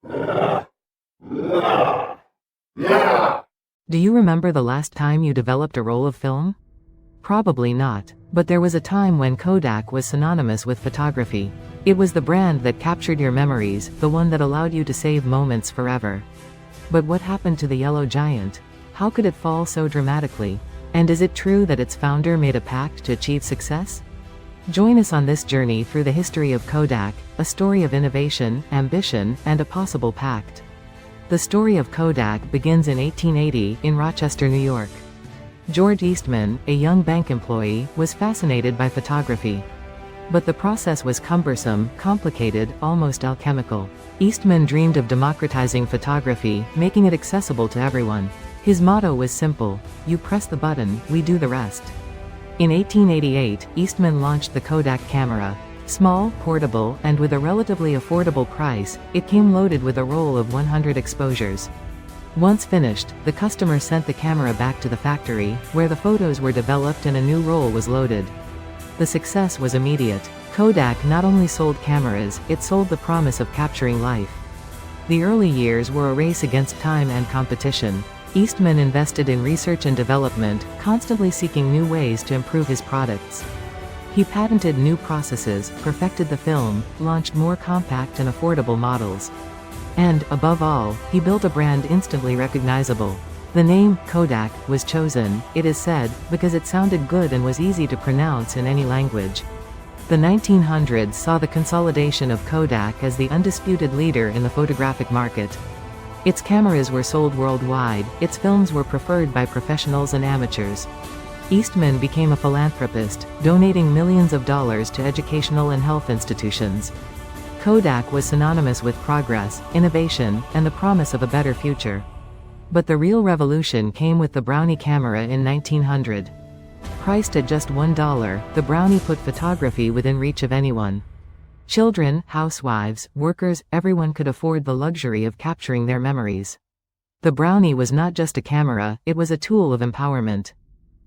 Do you remember the last time you developed a roll of film? Probably not, but there was a time when Kodak was synonymous with photography. It was the brand that captured your memories, the one that allowed you to save moments forever. But what happened to the yellow giant? How could it fall so dramatically? And is it true that its founder made a pact to achieve success? Join us on this journey through the history of Kodak, a story of innovation, ambition, and a possible pact. The story of Kodak begins in 1880 in Rochester, New York. George Eastman, a young bank employee, was fascinated by photography. But the process was cumbersome, complicated, almost alchemical. Eastman dreamed of democratizing photography, making it accessible to everyone. His motto was simple: you press the button, we do the rest. In 1888, Eastman launched the Kodak camera. Small, portable, and with a relatively affordable price, it came loaded with a roll of 100 exposures. Once finished, the customer sent the camera back to the factory, where the photos were developed and a new roll was loaded. The success was immediate. Kodak not only sold cameras, it sold the promise of capturing life. The early years were a race against time and competition. Eastman invested in research and development, constantly seeking new ways to improve his products. He patented new processes, perfected the film, launched more compact and affordable models. And, above all, he built a brand instantly recognizable. The name, Kodak, was chosen, it is said, because it sounded good and was easy to pronounce in any language. The 1900s saw the consolidation of Kodak as the undisputed leader in the photographic market. Its cameras were sold worldwide, its films were preferred by professionals and amateurs. Eastman became a philanthropist, donating millions of dollars to educational and health institutions. Kodak was synonymous with progress, innovation, and the promise of a better future. But the real revolution came with the Brownie camera in 1900. Priced at just $1, the Brownie put photography within reach of anyone. Children, housewives, workers, everyone could afford the luxury of capturing their memories. The Brownie was not just a camera, it was a tool of empowerment.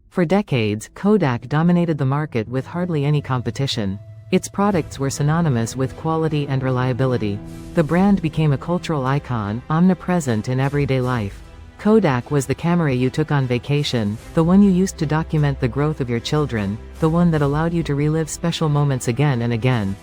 For decades, Kodak dominated the market with hardly any competition. Its products were synonymous with quality and reliability. The brand became a cultural icon, omnipresent in everyday life. Kodak was the camera you took on vacation, the one you used to document the growth of your children, the one that allowed you to relive special moments again and again.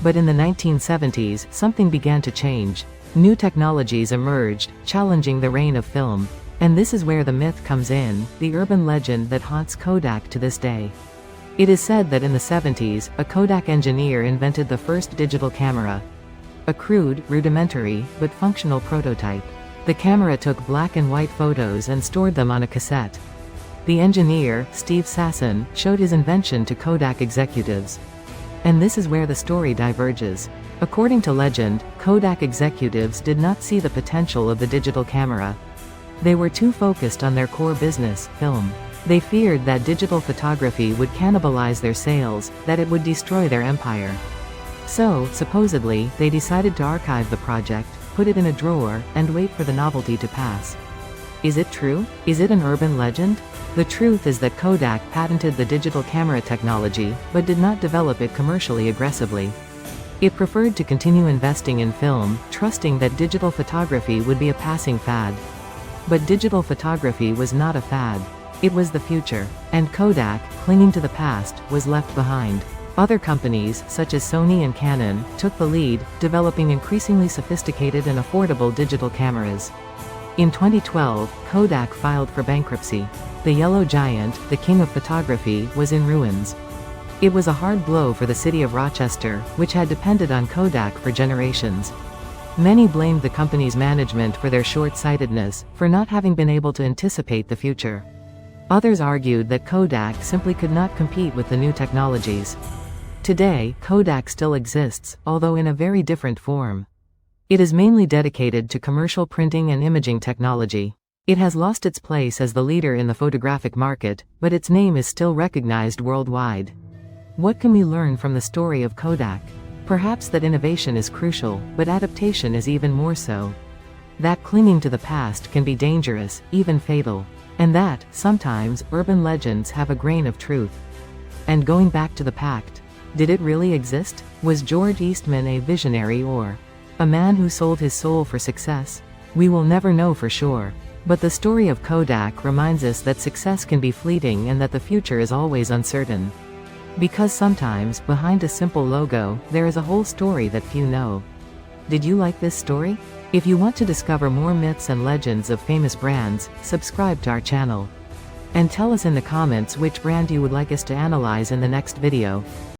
But in the 1970s, something began to change. New technologies emerged, challenging the reign of film. And this is where the myth comes in, the urban legend that haunts Kodak to this day. It is said that in the 70s, a Kodak engineer invented the first digital camera. A crude, rudimentary, but functional prototype. The camera took black and white photos and stored them on a cassette. The engineer, Steve Sasson, showed his invention to Kodak executives. And this is where the story diverges. According to legend, Kodak executives did not see the potential of the digital camera. They were too focused on their core business, film. They feared that digital photography would cannibalize their sales, that it would destroy their empire. So, supposedly, they decided to archive the project, put it in a drawer, and wait for the novelty to pass. Is it true? Is it an urban legend? The truth is that Kodak patented the digital camera technology, but did not develop it commercially aggressively. It preferred to continue investing in film, trusting that digital photography would be a passing fad. But digital photography was not a fad. It was the future. And Kodak, clinging to the past, was left behind. Other companies, such as Sony and Canon, took the lead, developing increasingly sophisticated and affordable digital cameras. In 2012, Kodak filed for bankruptcy. The yellow giant, the king of photography, was in ruins. It was a hard blow for the city of Rochester, which had depended on Kodak for generations. Many blamed the company's management for their short-sightedness, for not having been able to anticipate the future. Others argued that Kodak simply could not compete with the new technologies. Today, Kodak still exists, although in a very different form. It is mainly dedicated to commercial printing and imaging technology. It has lost its place as the leader in the photographic market, but its name is still recognized worldwide. What can we learn from the story of Kodak? Perhaps that innovation is crucial, but adaptation is even more so. That clinging to the past can be dangerous, even fatal. And that, sometimes, urban legends have a grain of truth. And going back to the pact, did it really exist? Was George Eastman a visionary or A man who sold his soul for success? We will never know for sure. But the story of Kodak reminds us that success can be fleeting and that the future is always uncertain. Because sometimes, behind a simple logo, there is a whole story that few know. Did you like this story? If you want to discover more myths and legends of famous brands, subscribe to our channel. And tell us in the comments which brand you would like us to analyze in the next video.